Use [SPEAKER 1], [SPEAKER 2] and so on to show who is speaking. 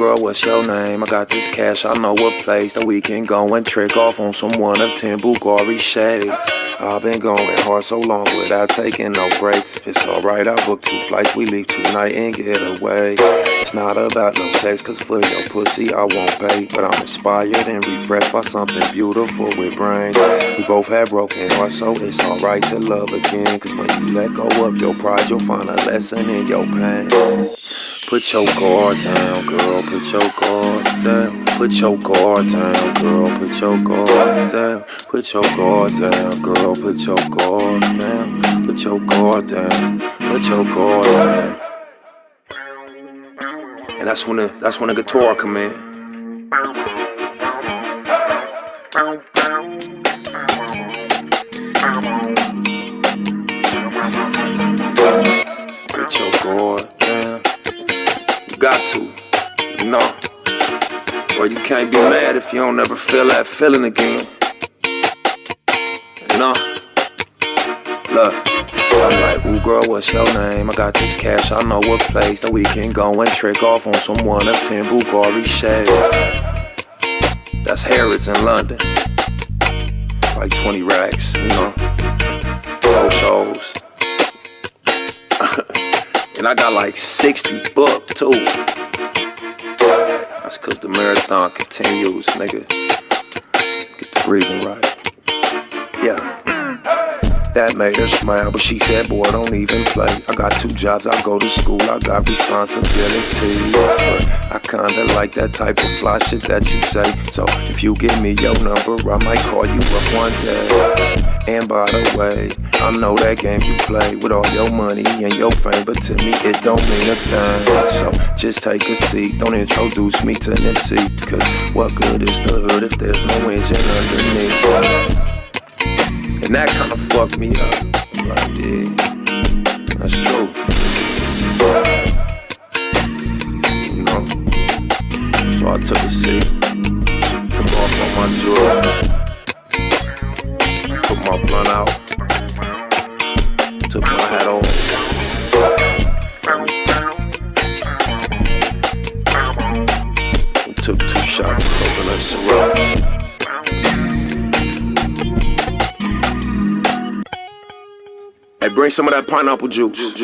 [SPEAKER 1] girl, what's your name? I got this cash, I know a place that we can go and trick off on some one of 10 Bulgari shades. I've been going hard so long without taking no breaks. If it's alright, I'll book 2 flights, we leave tonight and get away. It's not about no sex, cause for your pussy I won't pay. But I'm inspired and refreshed by something beautiful with brains. We both have broken hearts, so it's alright to love again. Cause when you let go of your pride, you'll find a lesson in your pain. Put your guard down, girl, put your guard down. Put your guard down, girl, put your guard down. Put your guard down, girl, put your guard down. Put your guard down, put your guard down. And that's when the guitar come in. Put your guard down. You got to, you know. Or you can't be mad if you don't ever feel that feeling again. You know? Look, I'm like, ooh girl, what's your name? I got this cash, I know a place that we can go and trick off on some one of 10 Bulgari shades. That's Harrods in London. Like 20 racks, you know. 4 shows. And I got like 60 booked too. That's cause the marathon continues, nigga. Get the breathing right. Yeah. That made her smile, but she said, boy, don't even play. I got 2 jobs, I go to school, I got responsibilities. But I kinda like that type of fly shit that you say. So if you give me your number, I might call you up one day. And by the way, I know that game you play with all your money and your fame, but to me it don't mean a thing. So just take a seat, don't introduce me to an MC. Cause what good is the hood if there's no engine underneath? And that kinda fucked me up. I'm like, yeah, that's true. You know? So I took a seat, took off on my jewelry, put my blunt out, took my hat off. And took 2 shots of coconut syrup. Hey, bring some of that pineapple juice.